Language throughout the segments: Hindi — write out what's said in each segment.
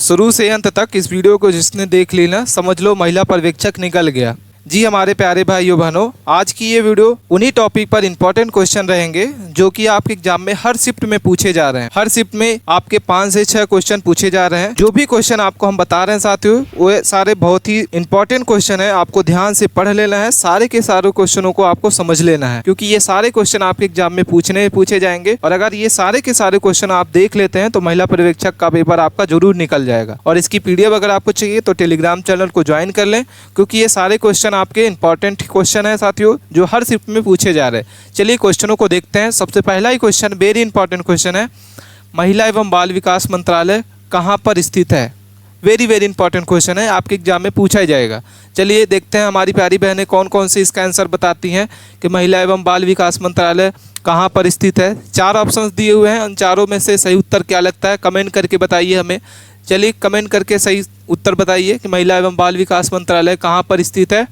शुरू से अंत तक इस वीडियो को जिसने देख ली ना, समझ लो महिला पर्यवेक्षक निकल गया। जी हमारे प्यारे भाइयों बहनों, आज की ये वीडियो उन्हीं टॉपिक पर इंपॉर्टेंट क्वेश्चन रहेंगे जो कि आपके एग्जाम में हर शिफ्ट में पूछे जा रहे हैं। हर शिफ्ट में आपके 5 से 6 क्वेश्चन पूछे जा रहे हैं। जो भी क्वेश्चन आपको हम बता रहे हैं साथियों, वो सारे बहुत ही इंपॉर्टेंट क्वेश्चन है। आपको ध्यान से पढ़ लेना है, सारे के सारे क्वेश्चनों को आपको समझ लेना है, क्योंकि ये सारे क्वेश्चन आपके एग्जाम में पूछे जाएंगे। और अगर ये सारे के सारे क्वेश्चन आप देख लेते हैं तो महिला पर्यवेक्षक का पेपर आपका जरूर निकल जाएगा। और इसकी पीडीएफ अगर आपको चाहिए तो टेलीग्राम चैनल को ज्वाइन कर लें, क्योंकि ये सारे क्वेश्चन आपके इंपॉर्टेंट क्वेश्चन है साथियों, जो हर शिफ्ट में पूछे जा रहे हैं। चलिए क्वेश्चनों को देखते हैं। सबसे पहला ही क्वेश्चन वेरी इंपॉर्टेंट क्वेश्चन है, महिला एवं बाल विकास मंत्रालय कहाँ पर स्थित है। वेरी इंपॉर्टेंट क्वेश्चन है, आपके एग्जाम में पूछा ही जाएगा। चलिए देखते हैं हमारी प्यारी बहनें कौन कौन से इसका आंसर बताती हैं कि महिला एवं बाल विकास मंत्रालय कहाँ पर स्थित है। 4 ऑप्शंस दिए हुए हैं, उन चारों में से सही उत्तर क्या लगता है कमेंट करके बताइए हमें। चलिए कमेंट करके सही उत्तर बताइए कि महिला एवं बाल विकास मंत्रालय कहाँ पर स्थित है।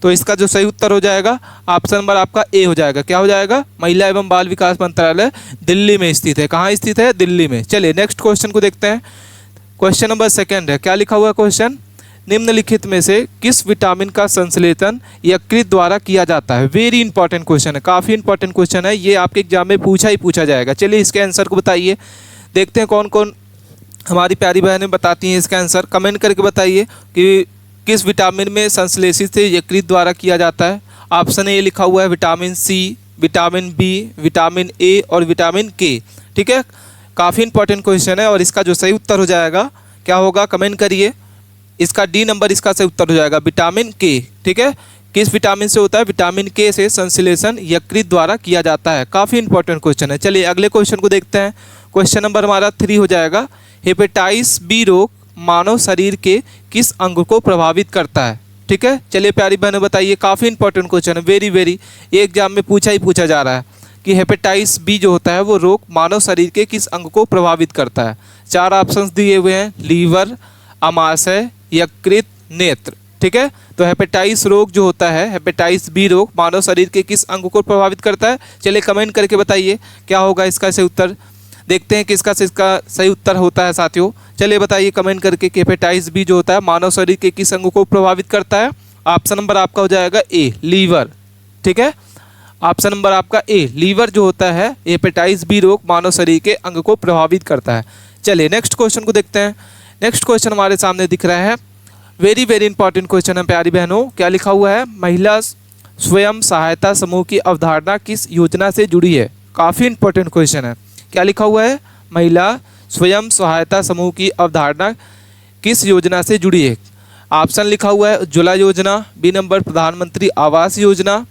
तो इसका जो सही उत्तर हो जाएगा ऑप्शन नंबर आपका ए हो जाएगा। क्या हो जाएगा? महिला एवं बाल विकास मंत्रालय दिल्ली में स्थित है। कहाँ स्थित है? दिल्ली में। चलिए नेक्स्ट क्वेश्चन को देखते हैं। क्वेश्चन नंबर 2 है। क्या लिखा हुआ क्वेश्चन? निम्नलिखित में से किस विटामिन का संश्लेषण यकृत द्वारा किया जाता है। वेरी इंपॉर्टेंट क्वेश्चन है, काफ़ी इंपॉर्टेंट क्वेश्चन है, ये आपके एग्जाम में पूछा जाएगा। चलिए इसके आंसर को बताइए। देखते हैं कौन कौन हमारी प्यारी बहनें बताती हैं इसका आंसर। कमेंट करके बताइए कि किस विटामिन में संश्लेषित से यकृत द्वारा किया जाता है। ऑप्शन ए लिखा हुआ है vitamin C, vitamin B, vitamin A और विटामिन के। ठीक है, काफ़ी इंपॉर्टेंट क्वेश्चन है और इसका जो सही उत्तर हो जाएगा क्या होगा कमेंट करिए। इसका डी नंबर इसका सही उत्तर हो जाएगा विटामिन के। ठीक है, किस विटामिन से होता है? विटामिन के से संश्लेषण यकृत द्वारा किया जाता है। काफ़ी इंपॉर्टेंट क्वेश्चन है। चलिए अगले क्वेश्चन को देखते हैं। क्वेश्चन नंबर हमारा 3 हो जाएगा। हेपेटाइटिस बी रोग मानव शरीर के किस अंग को प्रभावित करता है। ठीक है, चलिए प्यारी बहनों बताइए। काफ़ी इंपॉर्टेंट क्वेश्चन है, वेरी ये एग्जाम में पूछा जा रहा है कि हेपेटाइटिस बी जो होता है वो रोग मानव शरीर के किस अंग को प्रभावित करता है। 4 ऑप्शंस दिए हुए हैं, लीवर, अमाशय, यकृत, नेत्र। ठीक है, तो हेपेटाइटिस रोग जो होता है, हेपेटाइटिस बी रोग मानव शरीर के किस अंग को प्रभावित करता है। चलिए कमेंट करके बताइए क्या होगा इसका सही उत्तर। देखते हैं किसका सही उत्तर होता है साथियों। चलिए बताइए कमेंट करके कि हेपेटाइटिस बी जो होता है मानव शरीर के किस अंग को प्रभावित करता है। ऑप्शन नंबर आपका हो जाएगा ए, लीवर। ठीक है, ऑप्शन नंबर आपका ए, लीवर जो होता है हेपेटाइटिस बी रोग मानव शरीर के अंग को प्रभावित करता है। चलिए नेक्स्ट क्वेश्चन को देखते हैं। नेक्स्ट क्वेश्चन हमारे सामने दिख रहा है, वेरी इंपॉर्टेंट क्वेश्चन है प्यारी बहनों। क्या लिखा हुआ है? महिला स्वयं सहायता समूह की अवधारणा किस योजना से जुड़ी है। काफ़ी इंपॉर्टेंट क्वेश्चन है। क्या लिखा हुआ है? महिला स्वयं सहायता समूह की अवधारणा किस योजना से जुड़ी है। ऑप्शन लिखा हुआ है उज्ज्वला योजना, बी नंबर प्रधानमंत्री आवास योजना,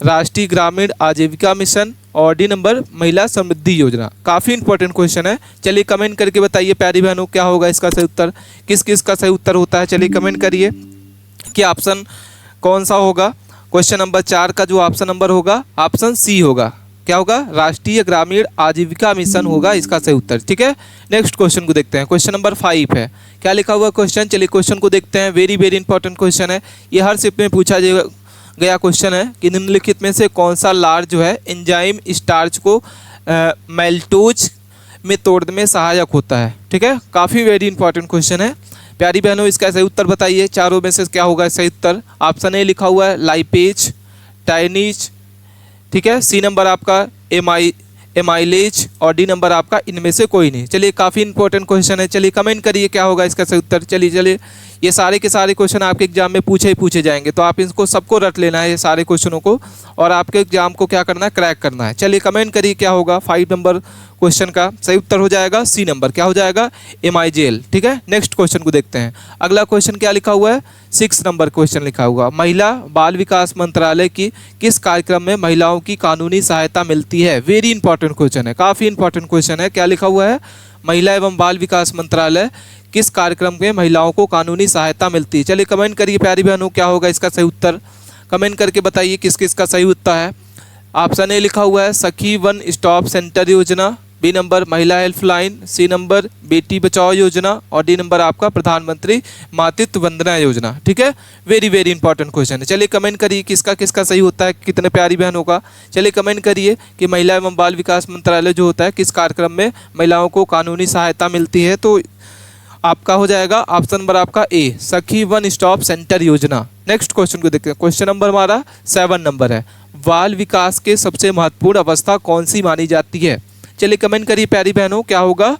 राष्ट्रीय ग्रामीण आजीविका मिशन और डी नंबर महिला समृद्धि योजना। काफ़ी इंपॉर्टेंट क्वेश्चन है। चलिए कमेंट करके बताइए प्यारी बहनों क्या होगा इसका सही उत्तर, किस का सही उत्तर होता है। चलिए कमेंट करिए कि ऑप्शन कौन सा होगा। क्वेश्चन नंबर 4 का जो ऑप्शन नंबर होगा ऑप्शन सी होगा। क्या होगा? राष्ट्रीय ग्रामीण आजीविका मिशन होगा इसका सही उत्तर। ठीक है, नेक्स्ट क्वेश्चन को देखते हैं। क्वेश्चन नंबर 5 है। क्या लिखा हुआ क्वेश्चन? चलिए क्वेश्चन को देखते हैं। वेरी इंपॉर्टेंट क्वेश्चन है, ये हर शिफ्ट में पूछा गया क्वेश्चन है कि निम्नलिखित में से कौन सा लार जो है एंजाइम स्टार्च को मैल्टोज में तोड़ने में सहायक होता है। ठीक है, काफ़ी वेरी इंपॉर्टेंट क्वेश्चन है प्यारी बहनों। इसका सही उत्तर बताइए, चारों में से क्या होगा सही उत्तर। ऑप्शन ए लिखा हुआ है लाइपेज, टाइनीज। ठीक है, सी नंबर आपका एमाइलेज और डी नंबर आपका इनमें से कोई नहीं। चलिए काफ़ी इंपॉर्टेंट क्वेश्चन है। चलिए कमेंट करिए क्या होगा इसका सही उत्तर। चलिए ये सारे के सारे क्वेश्चन आपके एग्जाम में पूछे जाएंगे, तो आप इनको सबको रट लेना है ये सारे क्वेश्चनों को, और आपके एग्जाम को क्या करना है क्रैक करना है। चलिए कमेंट करिए क्या होगा। 5 नंबर क्वेश्चन का सही उत्तर हो जाएगा सी नंबर। क्या हो जाएगा? एमाइजेल। ठीक है, नेक्स्ट क्वेश्चन को देखते हैं। अगला क्वेश्चन क्या लिखा हुआ है? 6 नंबर क्वेश्चन लिखा हुआ, महिला बाल विकास मंत्रालय की किस कार्यक्रम में महिलाओं की कानूनी सहायता मिलती है। वेरी इंपॉर्टेंट क्वेश्चन है, काफ़ी इंपॉर्टेंट क्वेश्चन है। क्या लिखा हुआ है? महिला एवं बाल विकास मंत्रालय किस कार्यक्रम में महिलाओं को कानूनी सहायता मिलती है। चलिए कमेंट करिए प्यारी बहनों क्या होगा इसका सही उत्तर। कमेंट करके बताइए किस का सही उत्तर है। ऑप्शन ए लिखा हुआ है सखी वन स्टॉप सेंटर योजना, बी नंबर महिला हेल्पलाइन, सी नंबर बेटी बचाओ योजना और डी नंबर आपका प्रधानमंत्री मातृत्व वंदना योजना। ठीक है, वेरी इंपॉर्टेंट क्वेश्चन है। चलिए कमेंट करिए किसका सही होता है, कितने प्यारी बहनों का। चलिए कमेंट करिए कि महिला एवं बाल विकास मंत्रालय जो होता है किस कार्यक्रम में महिलाओं को कानूनी सहायता मिलती है। तो आपका हो जाएगा ऑप्शन नंबर आपका ए, सखी वन स्टॉप सेंटर योजना। नेक्स्ट क्वेश्चन को देखते हैं। क्वेश्चन नंबर हमारा 7 नंबर है, बाल विकास के सबसे महत्वपूर्ण अवस्था कौन सी मानी जाती है? चलिए कमेंट करिए प्यारी बहनों, क्या होगा?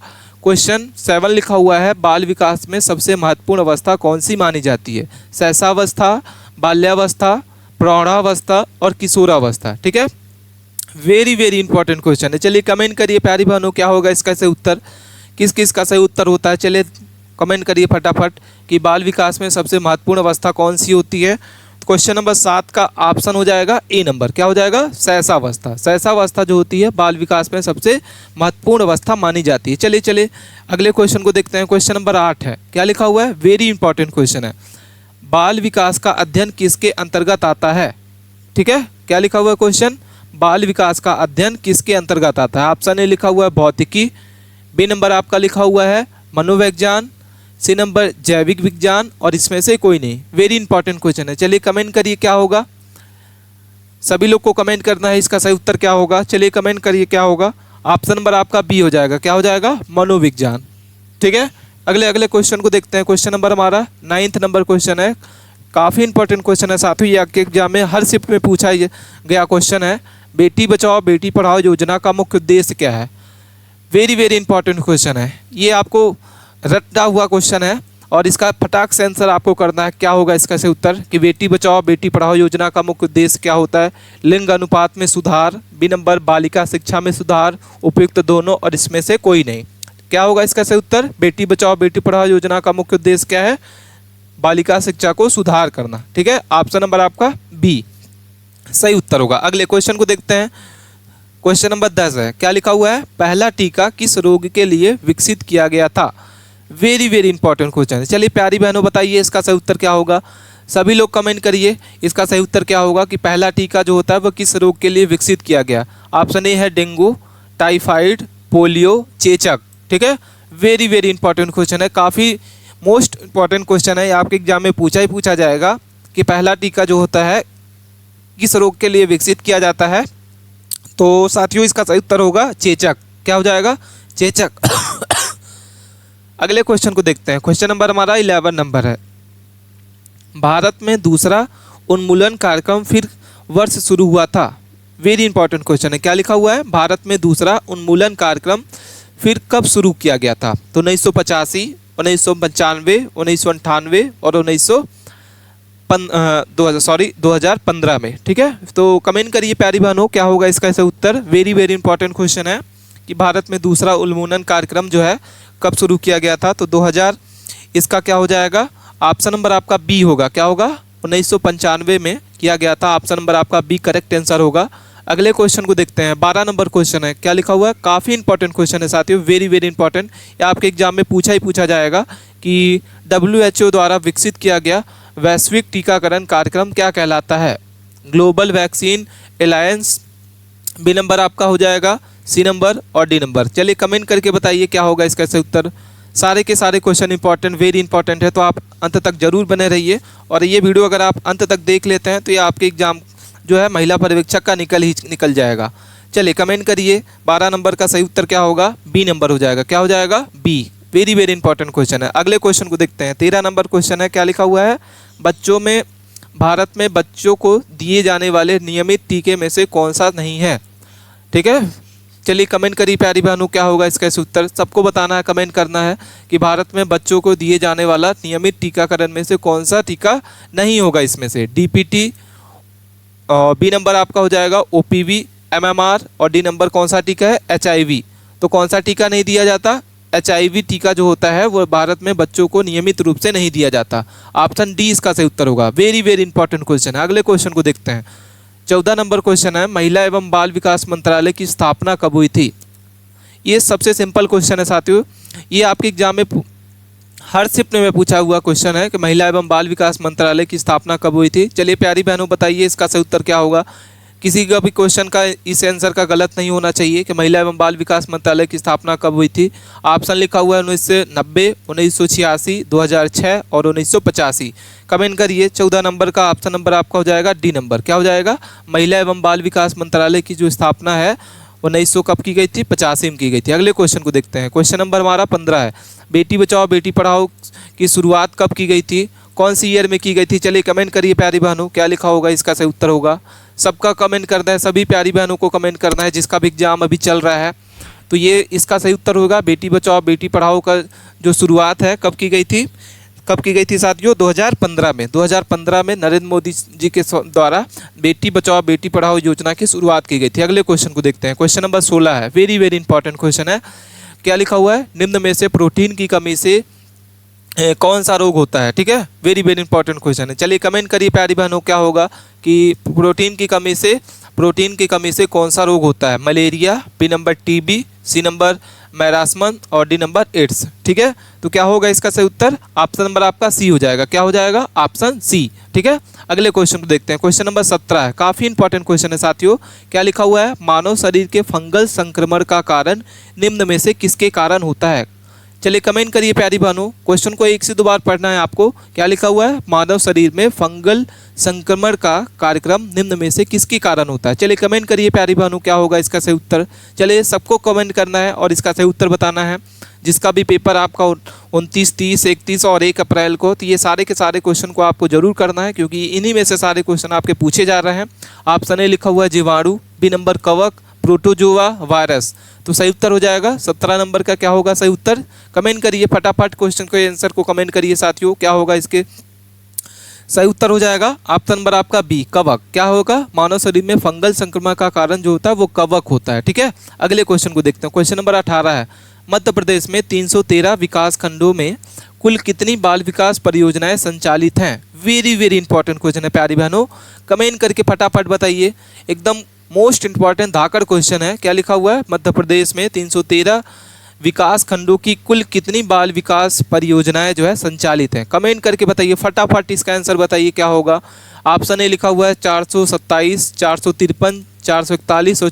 क्वेश्चन 7 लिखा हुआ है, बाल विकास में सबसे महत्वपूर्ण अवस्था कौन सी मानी जाती है? शैशवावस्था, बाल्यावस्था, प्रौढ़ावस्था और किशोरावस्था। ठीक है, वेरी वेरी इंपॉर्टेंट क्वेश्चन है। चलिए कमेंट करिए प्यारी बहनों, क्या होगा इसका सही उत्तर? किस किस का सही उत्तर होता है? चलिए कमेंट करिए फटाफट कि बाल विकास में सबसे महत्वपूर्ण अवस्था कौन सी होती है। क्वेश्चन नंबर 7 का ऑप्शन हो जाएगा ए नंबर, क्या हो जाएगा? शैशवावस्था। शैशवावस्था जो होती है बाल विकास में सबसे महत्वपूर्ण अवस्था मानी जाती है। चलिए चलिए अगले क्वेश्चन को देखते हैं। क्वेश्चन नंबर 8 है, क्या लिखा हुआ है? वेरी इंपॉर्टेंट क्वेश्चन है, बाल विकास का अध्ययन किसके अंतर्गत आता है? ठीक है, क्या लिखा हुआ है क्वेश्चन? बाल विकास का अध्ययन किसके अंतर्गत आता है? ऑप्शन ए लिखा हुआ है भौतिकी, बी नंबर आपका लिखा हुआ है मनोविज्ञान, सी नंबर जैविक विज्ञान और इसमें से कोई नहीं। वेरी इंपॉर्टेंट क्वेश्चन है। चलिए कमेंट करिए क्या होगा, सभी लोग को कमेंट करना है इसका सही उत्तर क्या होगा। चलिए कमेंट करिए क्या होगा। ऑप्शन नंबर आपका बी हो जाएगा, क्या हो जाएगा? मनोविज्ञान। ठीक है, अगले क्वेश्चन को देखते हैं। क्वेश्चन नंबर हमारा 9 नंबर क्वेश्चन है, काफ़ी इंपॉर्टेंट क्वेश्चन है साथियों, ये आपके एग्जाम में हर शिफ्ट में पूछा गया क्वेश्चन है। बेटी बचाओ बेटी पढ़ाओ योजना का मुख्य उद्देश्य क्या है? वेरी वेरी इंपॉर्टेंट क्वेश्चन है, ये आपको रटा हुआ क्वेश्चन है और इसका फटाक से आंसर आपको करना है। क्या होगा इसका सही उत्तर कि बेटी बचाओ बेटी पढ़ाओ योजना का मुख्य उद्देश्य क्या होता है? लिंग अनुपात में सुधार, बी नंबर बालिका शिक्षा में सुधार, उपयुक्त दोनों और इसमें से कोई नहीं। क्या होगा इसका सही उत्तर? बेटी बचाओ बेटी पढ़ाओ योजना का मुख्य उद्देश्य क्या है? बालिका शिक्षा को सुधार करना। ठीक है, ऑप्शन नंबर आपका बी सही उत्तर होगा। अगले क्वेश्चन को देखते हैं। क्वेश्चन नंबर 10 है, क्या लिखा हुआ है? पहला टीका किस रोग के लिए विकसित किया गया था? वेरी वेरी इंपॉर्टेंट क्वेश्चन है। चलिए प्यारी बहनों बताइए इसका सही उत्तर क्या होगा। सभी लोग कमेंट करिए इसका सही उत्तर क्या होगा कि पहला टीका जो होता है वह किस रोग के लिए विकसित किया गया। ऑप्शन ए है डेंगू, टाइफाइड, पोलियो, चेचक। ठीक है, वेरी वेरी इंपॉर्टेंट क्वेश्चन है, काफ़ी मोस्ट इंपॉर्टेंट क्वेश्चन है, आपके एग्जाम में पूछा जाएगा कि पहला टीका जो होता है किस रोग के लिए विकसित किया जाता है। तो साथियों इसका सही उत्तर होगा चेचक। क्या हो जाएगा? चेचक। अगले क्वेश्चन को देखते हैं। क्वेश्चन नंबर हमारा 11 नंबर है, भारत में दूसरा उन्मूलन कार्यक्रम फिर वर्ष शुरू हुआ था। वेरी इंपॉर्टेंट क्वेश्चन है, क्या लिखा हुआ है? भारत में दूसरा उन्मूलन कार्यक्रम फिर कब शुरू किया गया था? तो 1985, 1995, 1998 और 2015 में। ठीक है, तो कमेंट करिए प्यारी बहनों, क्या होगा इसका ऐसा उत्तर? वेरी वेरी इंपॉर्टेंट क्वेश्चन है कि भारत में दूसरा उन्मूलन कार्यक्रम जो है कब शुरू किया गया था? तो 2000, इसका क्या हो जाएगा? ऑप्शन नंबर आपका बी होगा, क्या होगा? 1995 में किया गया था। ऑप्शन नंबर आपका बी करेक्ट आंसर होगा। अगले क्वेश्चन को देखते हैं। 12 नंबर क्वेश्चन है, क्या लिखा हुआ है? काफ़ी इंपॉर्टेंट क्वेश्चन है साथियों, वेरी वेरी इंपॉर्टेंट, या आपके एग्जाम में पूछा जाएगा कि WHO द्वारा विकसित किया गया वैश्विक टीकाकरण कार्यक्रम क्या कहलाता है? Global vaccine alliance, B number आपका हो जाएगा, सी नंबर और डी नंबर। चलिए कमेंट करके बताइए क्या होगा इसका सही उत्तर। सारे के सारे क्वेश्चन इंपॉर्टेंट, वेरी इंपॉर्टेंट है, तो आप अंत तक जरूर बने रहिए। और ये वीडियो अगर आप अंत तक देख लेते हैं तो ये आपके एग्जाम जो है महिला पर्यवेक्षक का निकल जाएगा। चलिए कमेंट करिए 12 नंबर का सही उत्तर क्या होगा? बी नंबर हो जाएगा। क्या हो जाएगा? B. Very very important question है। अगले क्वेश्चन को देखते हैं। 13 नंबर क्वेश्चन है, क्या लिखा हुआ है? भारत में बच्चों को दिए जाने वाले नियमित टीके में से कौन सा नहीं है? ठीक है, चलिए कमेंट करिए प्यारी बहनों, क्या होगा इसका उत्तर? सबको बताना है, कमेंट करना है कि भारत में बच्चों को दिए जाने वाला नियमित टीकाकरण में से कौन सा टीका नहीं होगा इसमें से? DPT, और बी नंबर आपका हो जाएगा OPV, MMR और डी नंबर कौन सा टीका है? HIV। तो कौन सा टीका नहीं दिया जाता? HIV टीका जो होता है वो भारत में बच्चों को नियमित रूप से नहीं दिया जाता। ऑप्शन डी इसका सही उत्तर होगा। वेरी वेरी इंपॉर्टेंट क्वेश्चन है। अगले क्वेश्चन को देखते हैं। 14 नंबर क्वेश्चन है, महिला एवं बाल विकास मंत्रालय की स्थापना कब हुई थी? ये सबसे सिंपल क्वेश्चन है साथियों, ये आपके एग्जाम में हर शिफ्ट में पूछा हुआ क्वेश्चन है कि महिला एवं बाल विकास मंत्रालय की स्थापना कब हुई थी। चलिए प्यारी बहनों बताइए इसका सही उत्तर क्या होगा। किसी का भी क्वेश्चन का इस आंसर का गलत नहीं होना चाहिए कि महिला एवं बाल विकास मंत्रालय की स्थापना कब हुई थी। ऑप्शन लिखा हुआ है 1990, 1986, 2006 और 1985। कमेंट करिए। 14 नंबर का ऑप्शन नंबर आपका हो जाएगा डी नंबर। क्या हो जाएगा? महिला एवं बाल विकास मंत्रालय की जो स्थापना है 1900 कब की गई थी? 85 में की गई थी। अगले क्वेश्चन को देखते हैं। क्वेश्चन नंबर हमारा 15 है, बेटी बचाओ बेटी पढ़ाओ की शुरुआत कब की गई थी, कौन सी ईयर में की गई थी? चलिए कमेंट करिए प्यारी बहनों, क्या लिखा होगा इसका सही उत्तर होगा। सबका कमेंट करना है, सभी प्यारी बहनों को कमेंट करना है जिसका भी एग्जाम अभी चल रहा है। तो ये इसका सही उत्तर होगा, बेटी बचाओ बेटी पढ़ाओ का जो शुरुआत है कब की गई थी, कब की गई थी साथियों? 2015 में। 2015 में नरेंद्र मोदी जी के द्वारा बेटी बचाओ बेटी पढ़ाओ योजना की शुरुआत की गई थी। अगले क्वेश्चन को देखते हैं। क्वेश्चन नंबर 16 है, वेरी वेरी इंपॉर्टेंट क्वेश्चन है। क्या लिखा हुआ है? निम्न में से प्रोटीन की कमी से कौन सा रोग होता है? ठीक है, वेरी वेरी इंपॉर्टेंट क्वेश्चन है। चलिए कमेंट करिए प्यारी बहनों, क्या होगा कि प्रोटीन की कमी से कौन सा रोग होता है? Malaria, B number TB, C number marasmus और डी नंबर एड्स। ठीक है, तो क्या होगा इसका सही उत्तर? ऑप्शन नंबर आपका सी हो जाएगा। क्या हो जाएगा? Option C. ठीक है, अगले क्वेश्चन को देखते हैं। क्वेश्चन नंबर 17 है, काफ़ी इंपॉर्टेंट क्वेश्चन है साथियों। क्या लिखा हुआ है? मानव शरीर के फंगल संक्रमण का कारण निम्न में से किसके कारण होता है? चलिए कमेंट करिए प्यारी बहनों, क्वेश्चन को एक से दो बार पढ़ना है आपको। क्या लिखा हुआ है? मानव शरीर में फंगल संक्रमण का कार्यक्रम निम्न में से किसके कारण होता है? चलिए कमेंट करिए प्यारी बहनों, क्या होगा इसका सही उत्तर? चलिए सबको कमेंट करना है और इसका सही उत्तर बताना है। जिसका भी पेपर आपका 29, 30, 31 और 1 अप्रैल को, तो ये सारे के सारे क्वेश्चन को आपको जरूर करना है क्योंकि इन्हीं में से सारे क्वेश्चन आपके पूछे जा रहे हैं। ऑप्शन ए लिखा हुआ है जीवाणु, बी नंबर कवक, प्रोटोजोआ, वायरस। तो सही उत्तर हो जाएगा 17 नंबर का। क्या होगा सही उत्तर? कमेंट करिए फटाफट, क्वेश्चन के आंसर को कमेंट करिए साथियों, क्या होगा इसके सही उत्तर? हो जाएगा ऑप्शन नंबर आपका बी, कवक। क्या होगा? मानव शरीर में फंगल संक्रमण का कारण जो होता है वो कवक होता है। ठीक है, अगले क्वेश्चन को देखते हैं। क्वेश्चन नंबर 18 है, मध्य प्रदेश में 313 विकास खंडों में कुल कितनी बाल विकास परियोजनाएं संचालित हैं? वेरी वेरी इंपॉर्टेंट क्वेश्चन है प्यारी बहनों, कमेंट करके फटाफट बताइए। एकदम मोस्ट इंपॉर्टेंट धाकड़ क्वेश्चन है। क्या लिखा हुआ है? मध्य प्रदेश में 313 विकास खंडों की कुल कितनी बाल विकास परियोजनाएं जो है संचालित हैं? कमेंट करके बताइए फटाफट, इसका आंसर बताइए क्या होगा। ऑप्शन ए लिखा हुआ है 427, 453, 441 और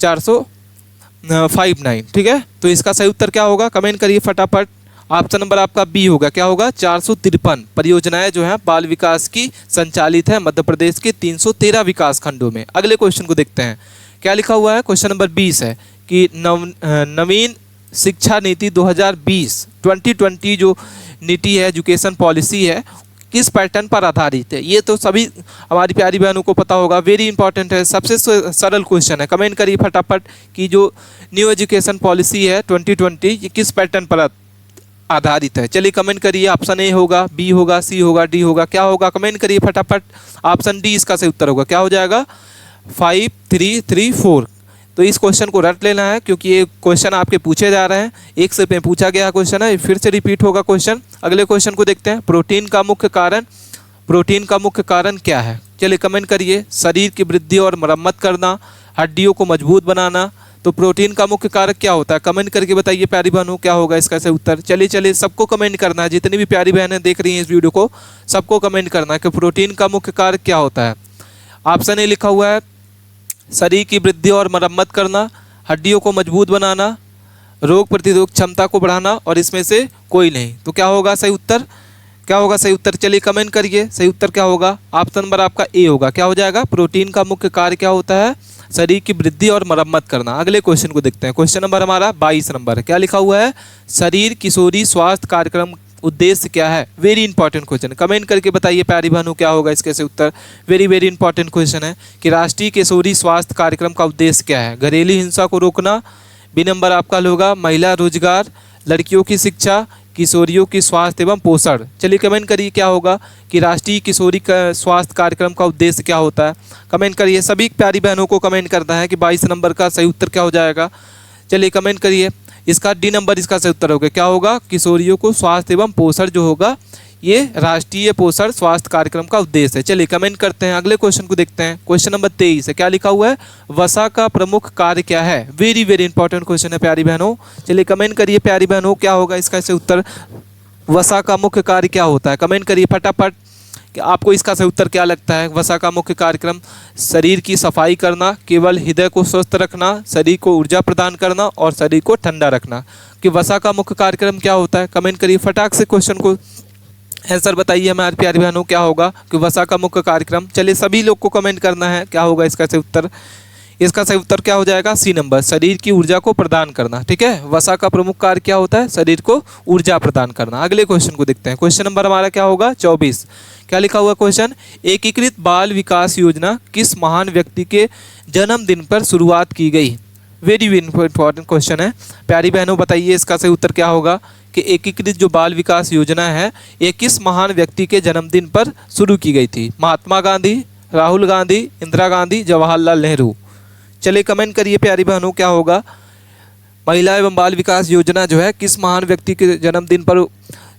459। ठीक है, तो इसका सही उत्तर क्या होगा? कमेंट करिए फटाफट। ऑप्शन नंबर आपका बी होगा। क्या होगा? 453 परियोजनाएं जो है बाल विकास की संचालित है मध्य प्रदेश के 313 विकास खंडों में। अगले क्वेश्चन को देखते हैं। क्या लिखा हुआ है? क्वेश्चन नंबर 20 है कि नवीन शिक्षा नीति 2020 जो नीति है, एजुकेशन पॉलिसी है, किस पैटर्न पर आधारित है? ये तो सभी हमारी प्यारी बहनों को पता होगा, वेरी इंपॉर्टेंट है, सबसे सरल क्वेश्चन है। कमेंट करिए फटाफट कि जो न्यू एजुकेशन पॉलिसी है 2020 ये किस पैटर्न पर आधारित है? चलिए कमेंट करिए। ऑप्शन ए होगा, बी होगा, सी होगा, डी होगा, क्या होगा? कमेंट करिए फटाफट। ऑप्शन डी इसका सही उत्तर होगा। क्या हो जाएगा? 5, 3, 3, 4। तो इस क्वेश्चन को रट लेना है क्योंकि ये क्वेश्चन आपके पूछे जा रहे हैं, एक से पे पूछा गया क्वेश्चन है, फिर से रिपीट होगा क्वेश्चन। अगले क्वेश्चन को देखते हैं। प्रोटीन का मुख्य कारण क्या है? चलिए कमेंट करिए। शरीर की वृद्धि और मरम्मत करना, हड्डियों को मजबूत बनाना। तो प्रोटीन का मुख्य कारक क्या होता है? कमेंट करके बताइए प्यारी बहनों, क्या होगा इसका सही उत्तर? चलिए सबको कमेंट करना है, जितनी भी प्यारी बहनें देख रही हैं इस वीडियो को सबको कमेंट करना है कि प्रोटीन का मुख्य कारक क्या होता है। ऑप्शन ए लिखा हुआ है शरीर की वृद्धि और मरम्मत करना, हड्डियों को मजबूत बनाना, रोग प्रतिरोधक क्षमता को बढ़ाना और इसमें से कोई नहीं। तो क्या होगा सही उत्तर? क्या होगा सही उत्तर? चलिए कमेंट करिए, सही उत्तर क्या होगा? ऑप्शन नंबर आपका ए होगा। क्या हो जाएगा? प्रोटीन का मुख्य कार्य क्या होता है? शरीर की वृद्धि और मरम्मत करना। अगले क्वेश्चन को देखते हैं। क्वेश्चन नंबर हमारा 22 नंबर है। क्या लिखा हुआ है? शरीर किशोरी स्वास्थ्य कार्यक्रम उद्देश्य क्या है? वेरी इंपॉर्टेंट क्वेश्चन, कमेंट करके बताइए प्यारी बहनों, क्या होगा इसके सही उत्तर? वेरी वेरी इंपॉर्टेंट क्वेश्चन है कि राष्ट्रीय किशोरी स्वास्थ्य कार्यक्रम का उद्देश्य क्या है? घरेलू हिंसा को रोकना, बी नंबर आपका होगा महिला रोजगार, लड़कियों की शिक्षा, किशोरियों की स्वास्थ्य एवं पोषण। चलिए कमेंट करिए क्या होगा कि राष्ट्रीय किशोरी स्वास्थ्य कार्यक्रम का उद्देश्य क्या होता है? कमेंट करिए, सभी प्यारी बहनों को कमेंट करना है कि 22 नंबर का सही उत्तर क्या हो जाएगा। चलिए कमेंट करिए। इसका डी नंबर इसका सही उत्तर होगा। क्या होगा? किशोरियों को स्वास्थ्य एवं पोषण जो होगा ये राष्ट्रीय पोषण स्वास्थ्य कार्यक्रम का उद्देश्य है। चलिए कमेंट करते हैं। अगले क्वेश्चन को देखते हैं। क्वेश्चन नंबर 23 है। क्या लिखा हुआ है? वसा का प्रमुख कार्य क्या है? वेरी वेरी इंपॉर्टेंट क्वेश्चन है प्यारी बहनों। चलिए कमेंट करिए प्यारी बहनों, क्या होगा इसका सही उत्तर? वसा का मुख्य कार्य क्या होता है? कमेंट करिए फटाफट कि आपको इसका सही उत्तर क्या लगता है। वसा का मुख्य कार्यक्रम शरीर की सफाई करना, केवल हृदय को स्वस्थ रखना, शरीर को ऊर्जा प्रदान करना और शरीर को ठंडा रखना। कि वसा का मुख्य कार्यक्रम क्या होता है? कमेंट करिए फटाक से, क्वेश्चन को आंसर बताइए हमारे प्यारे बहनों, क्या होगा कि वसा का मुख्य कार्यक्रम। चलिए सभी लोग को कमेंट करना है क्या होगा इसका सही उत्तर। इसका सही उत्तर क्या हो जाएगा? सी नंबर, शरीर की ऊर्जा को प्रदान करना। ठीक है, वसा का प्रमुख कार्य क्या होता है? शरीर को ऊर्जा प्रदान करना। अगले क्वेश्चन को देखते हैं। क्वेश्चन नंबर हमारा क्या होगा? 24। क्या लिखा हुआ क्वेश्चन? एकीकृत बाल विकास योजना किस महान व्यक्ति के जन्मदिन पर शुरुआत की गई? वेरी इंपॉर्टेंट क्वेश्चन है। प्यारी बहनों बताइए इसका सही उत्तर क्या होगा कि एकीकृत जो बाल विकास योजना है ये किस महान व्यक्ति के जन्मदिन पर शुरू की गई थी? महात्मा गांधी, राहुल गांधी, इंदिरा गांधी, जवाहरलाल नेहरू। चलिए कमेंट करिए प्यारी बहनों क्या होगा? महिला एवं बाल विकास योजना जो है किस महान व्यक्ति के जन्मदिन पर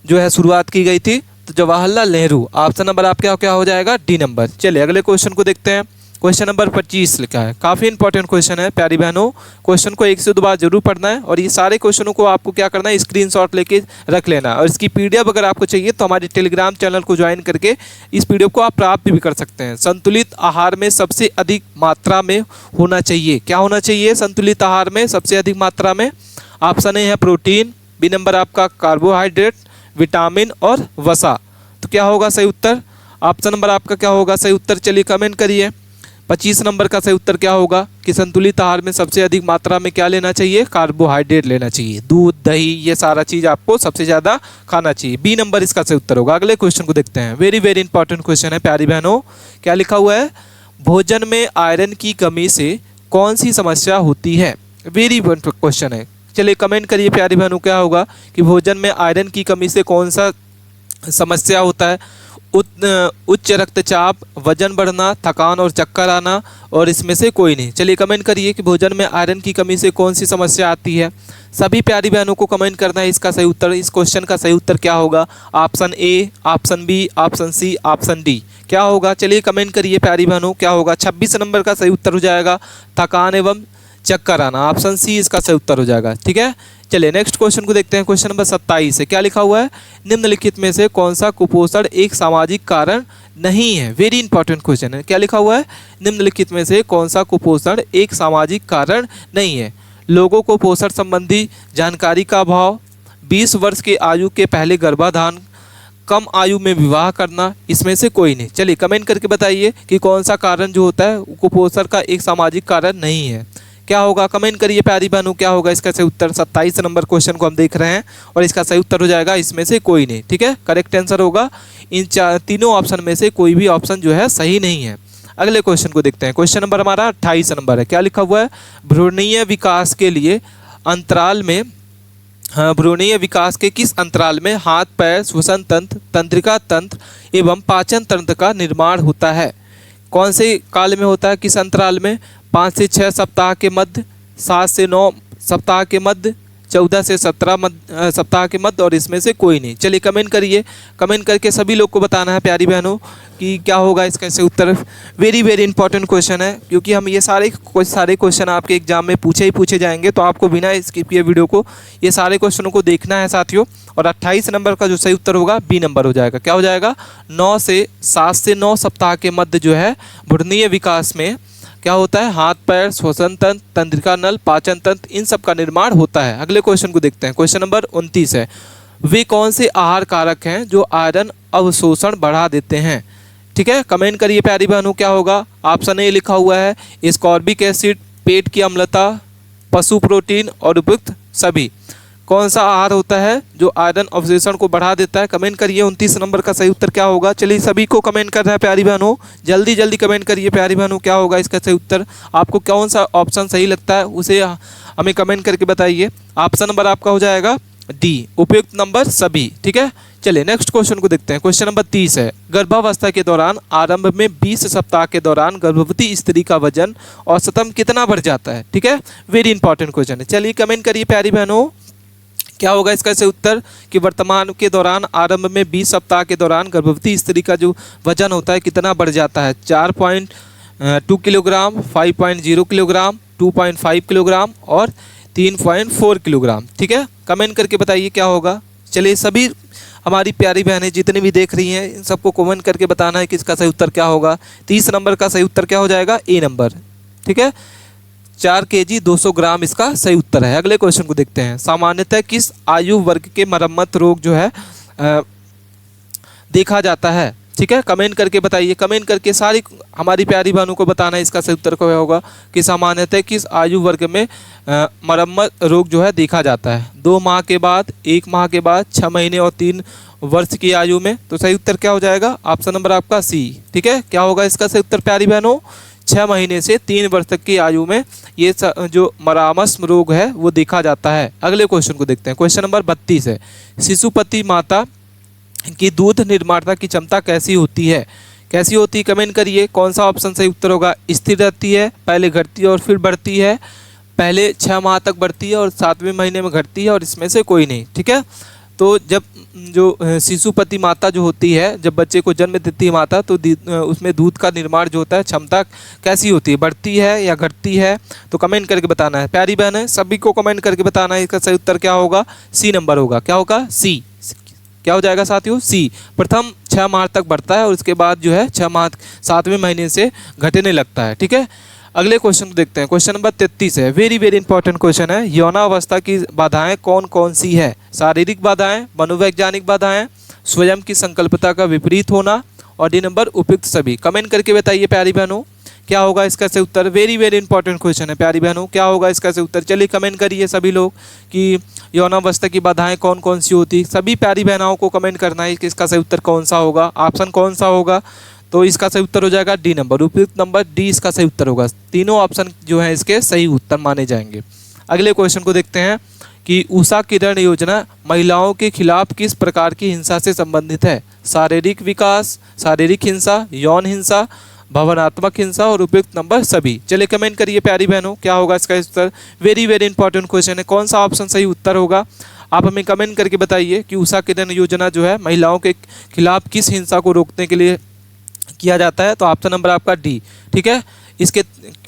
जो है शुरुआत की गई थी? तो जवाहरलाल नेहरू। ऑप्शन नंबर आपका क्या हो जाएगा? D number. चलिए अगले क्वेश्चन को देखते हैं। क्वेश्चन नंबर 25 लिखा है, काफ़ी इंपॉर्टेंट क्वेश्चन है प्यारी बहनों। क्वेश्चन को 1 से 2 बार जरूर पढ़ना है और ये सारे क्वेश्चनों को आपको क्या करना है? स्क्रीनशॉट लेके रख लेना। और इसकी पीडीएफ अगर आपको चाहिए तो हमारे टेलीग्राम चैनल को ज्वाइन करके इस पीडीएफ को आप प्राप्त भी कर सकते हैं। संतुलित आहार में सबसे अधिक मात्रा में होना चाहिए, क्या होना चाहिए संतुलित आहार में सबसे अधिक मात्रा में? ऑप्शन ए है प्रोटीन, बी नंबर आपका कार्बोहाइड्रेट, विटामिन और वसा। तो क्या होगा सही उत्तर? ऑप्शन नंबर आपका क्या होगा सही उत्तर? चलिए कमेंट करिए। 25 नंबर का सही उत्तर क्या होगा कि संतुलित आहार में सबसे अधिक मात्रा में क्या लेना चाहिए? कार्बोहाइड्रेट लेना चाहिए। दूध, दही, ये सारा चीज़ आपको सबसे ज़्यादा खाना चाहिए। बी नंबर इसका सही उत्तर होगा। अगले क्वेश्चन को देखते हैं। वेरी इंपॉर्टेंट क्वेश्चन है प्यारी बहनों। क्या लिखा हुआ है? भोजन में आयरन की कमी से कौन सी समस्या होती है? वेरी इंपॉर्टेंट क्वेश्चन है। चलिए कमेंट करिए प्यारी बहनों क्या होगा कि भोजन में आयरन की कमी से कौन सा समस्या होता है? उच्च रक्तचाप, वजन बढ़ना, थकान और चक्कर आना, और इसमें से कोई नहीं। चलिए कमेंट करिए कि भोजन में आयरन की कमी से कौन सी समस्या आती है। सभी प्यारी बहनों को कमेंट करना है इसका सही उत्तर। इस क्वेश्चन का सही उत्तर क्या होगा? Option A, option B, option C, option D. क्या होगा? चलिए कमेंट करिए प्यारी बहनों क्या होगा? 26 नंबर का सही उत्तर हो जाएगा थकान एवं चक्कर आना। ऑप्शन सी इसका सही उत्तर हो जाएगा। ठीक है, चलिए नेक्स्ट क्वेश्चन को देखते हैं। क्वेश्चन नंबर 27 है। क्या लिखा हुआ है? निम्नलिखित में से कौन सा कुपोषण एक सामाजिक कारण नहीं है? वेरी इंपॉर्टेंट क्वेश्चन है। क्या लिखा हुआ है? निम्नलिखित में से कौन सा कुपोषण एक सामाजिक कारण नहीं है? लोगों को पोषण संबंधी जानकारी का अभाव, 20 वर्ष की आयु के पहले गर्भाधान, कम आयु में विवाह करना, इसमें से कोई नहीं। चलिए कमेंट करके बताइए कि कौन सा कारण जो होता है कुपोषण का एक सामाजिक कारण नहीं है। क्या होगा? कमेंट करिए प्यारी बहनों क्या होगा इसका सही उत्तर। 27 नंबर क्वेश्चन को हम देख रहे हैं और इसका सही उत्तर हो जाएगा इसमें से कोई नहीं। ठीक है, करेक्ट आंसर होगा इन तीनों ऑप्शन में से कोई भी ऑप्शन जो है सही नहीं है। अगले क्वेश्चन को देखते हैं। क्वेश्चन नंबर हमारा 28 नंबर है। क्या लिखा हुआ है? भ्रूणीय विकास के लिए अंतराल में भ्रूणीय विकास के किस अंतराल में हाथ, पैर, श्वसन तंत्र, तंत्रिका तंत्र एवं पाचन तंत्र का निर्माण होता है? कौन से काल में होता है? किस अंतराल में? 5 से 6 सप्ताह के मध्य, 7 से 9 सप्ताह के मध्य, 14 से 17 सप्ताह के मध्य, और इसमें से कोई नहीं। चलिए कमेंट करिए। कमेंट करके सभी लोग को बताना है प्यारी बहनों कि क्या होगा इसका सही उत्तर। वेरी इंपॉर्टेंट क्वेश्चन है क्योंकि हम ये सारे क्वेश्चन आपके एग्जाम में पूछे जाएंगे, तो आपको बिना स्किप किए वीडियो को ये सारे क्वेश्चनों को देखना है साथियों। और 28 नंबर का जो सही उत्तर होगा बी नंबर हो जाएगा। क्या हो जाएगा? 7 से 9 सप्ताह के मध्य जो है भ्रूणीय विकास में क्या होता है? हाथ, पैर, श्वसन तंत्र, तंत्रिका नल, पाचन तंत्र, इन सब का निर्माण होता है। अगले क्वेश्चन को देखते हैं। क्वेश्चन नंबर 29 है। वे कौन से आहार कारक हैं जो आयरन अवशोषण बढ़ा देते हैं? ठीक है, कमेंट करिए प्यारी बहनों क्या होगा? ऑप्शन ए लिखा हुआ है एस्कॉर्बिक एसिड, पेट की अम्लता, पशु प्रोटीन और उपयुक्त सभी। कौन सा आहार होता है जो आयरन अवशोषण को बढ़ा देता है? कमेंट करिए। 29 नंबर का सही उत्तर क्या होगा? चलिए सभी को कमेंट करना है प्यारी बहनों, जल्दी कमेंट करिए प्यारी बहनों क्या होगा इसका सही उत्तर। आपको कौन सा ऑप्शन सही लगता है उसे हमें कमेंट करके बताइए। ऑप्शन नंबर आपका हो जाएगा डी, उपयुक्त नंबर सभी। ठीक है, चलिए नेक्स्ट क्वेश्चन को देखते हैं। क्वेश्चन नंबर 30 है। गर्भावस्था के दौरान आरंभ में 20 सप्ताह के दौरान गर्भवती स्त्री का वजन औसतन कितना बढ़ जाता है? ठीक है, वेरी इंपॉर्टेंट क्वेश्चन है। चलिए कमेंट करिए प्यारी बहनों क्या होगा इसका सही उत्तर कि वर्तमान के दौरान आरंभ में 20 सप्ताह के दौरान गर्भवती स्त्री का जो वजन होता है कितना बढ़ जाता है? 4.2 किलोग्राम, 5.0 किलोग्राम, 2.5 किलोग्राम और 3.4 किलोग्राम। ठीक है, कमेंट करके बताइए क्या होगा। चलिए सभी हमारी प्यारी बहनें जितनी भी देख रही हैं इन सबको कमेंट करके बताना है कि इसका सही उत्तर क्या होगा। 30 नंबर का सही उत्तर क्या हो जाएगा? ए नंबर। ठीक है, 4 kg 200 ग्राम इसका सही उत्तर है। अगले क्वेश्चन को देखते हैं। सामान्यतः किस आयु वर्ग के मरम्मत रोग जो है देखा जाता है? ठीक है, कमेंट करके बताइए। कमेंट करके सारी हमारी प्यारी बहनों को बताना इसका सही उत्तर क्या होगा कि सामान्यतः किस आयु वर्ग में मरम्मत रोग जो है देखा जाता है। 2 माह के बाद, 1 माह के बाद, 6 महीने और 3 वर्ष की आयु में। तो सही उत्तर क्या हो जाएगा? ऑप्शन नंबर आपका सी। ठीक है, क्या होगा इसका सही उत्तर प्यारी बहनों? 6 महीने से 3 वर्ष तक की आयु में ये जो मरामस रोग है वो देखा जाता है। अगले क्वेश्चन को देखते हैं। क्वेश्चन नंबर 32 है, शिशुपति माता की दूध निर्माता की क्षमता कैसी होती है? कैसी होती है कमेंट करिए। कौन सा ऑप्शन सही उत्तर होगा? स्थिर रहती है, पहले घटती है और फिर बढ़ती है, पहले 6 माह तक बढ़ती है और 7वें महीने में घटती है, और इसमें से कोई नहीं। ठीक है, तो जब जो शिशुपति माता जो होती है, जब बच्चे को जन्म देती है माता, तो उसमें दूध का निर्माण जो होता है क्षमता कैसी होती है? बढ़ती है या घटती है? तो कमेंट करके बताना है प्यारी बहन है, सभी को कमेंट करके बताना है। इसका सही उत्तर क्या होगा? सी नंबर होगा। क्या होगा? सी। क्या हो जाएगा साथियों? सी। प्रथम 6 माह तक बढ़ता है और उसके बाद जो है 6 माह 7वें महीने से घटने लगता है। ठीक है, अगले क्वेश्चन को देखते हैं। क्वेश्चन नंबर 33 है, वेरी वेरी इंपॉर्टेंट क्वेश्चन है। यौनावस्था की बाधाएं कौन कौन सी है? शारीरिक बाधाएं, मनोवैज्ञानिक बाधाएं, स्वयं की संकल्पता का विपरीत होना, और डी नंबर उपयुक्त सभी। कमेंट करके बताइए प्यारी बहनों, क्या होगा इसका सही उत्तर? वेरी वेरी इंपॉर्टेंट क्वेश्चन है प्यारी बहनों, क्या होगा इसका सही उत्तर? चलिए कमेंट करिए सभी लोग कि यौनावस्था की बाधाएं कौन कौन सी होती। सभी प्यारी बहनों को कमेंट करना है कि इसका सही उत्तर कौन सा होगा, ऑप्शन कौन सा होगा। तो इसका सही उत्तर हो जाएगा डी नंबर, उपयुक्त नंबर डी इसका सही उत्तर होगा। तीनों ऑप्शन जो है इसके सही उत्तर माने जाएंगे। अगले क्वेश्चन को देखते हैं कि उषा किरण योजना महिलाओं के खिलाफ किस प्रकार की हिंसा से संबंधित है? शारीरिक विकास, शारीरिक हिंसा, यौन हिंसा, भावनात्मक हिंसा, और उपयुक्त नंबर सभी। चलिए कमेंट करिए प्यारी बहनों, क्या होगा इसका उत्तर? वेरी वेरी इंपॉर्टेंट क्वेश्चन है, कौन सा ऑप्शन सही उत्तर होगा? आप हमें कमेंट करके बताइए कि उषा किरण योजना जो है महिलाओं के खिलाफ किस हिंसा को रोकने के लिए किया जाता है। तो ऑप्शन नंबर आपका डी। ठीक है, इसके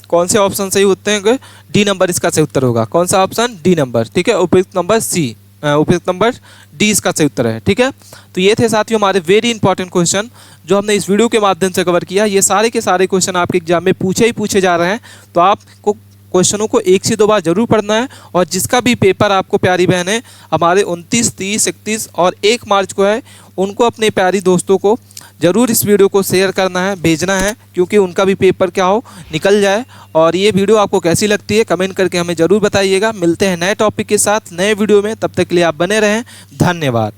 कौन से ऑप्शन सही होते हैं? डी नंबर इसका सही उत्तर होगा। कौन सा ऑप्शन? D number. ठीक है, उपयुक्त नंबर सी, उपयुक्त नंबर डी इसका सही उत्तर है। ठीक है, तो ये थे साथियों हमारे वेरी इंपॉर्टेंट क्वेश्चन जो हमने इस वीडियो के माध्यम से कवर किया। ये सारे के सारे क्वेश्चन आपके एग्जाम में पूछे जा रहे हैं, तो आपको क्वेश्चनों को 1 से 2 बार जरूर पढ़ना है। और जिसका भी पेपर आपको प्यारी बहन है हमारे 29, 30, 31 और 1 मार्च को है, उनको अपने प्यारी दोस्तों को ज़रूर इस वीडियो को शेयर करना है, भेजना है, क्योंकि उनका भी पेपर क्या हो निकल जाए। और ये वीडियो आपको कैसी लगती है कमेंट करके हमें ज़रूर बताइएगा। मिलते हैं नए टॉपिक के साथ नए वीडियो में, तब तक के लिए आप बने रहें। धन्यवाद।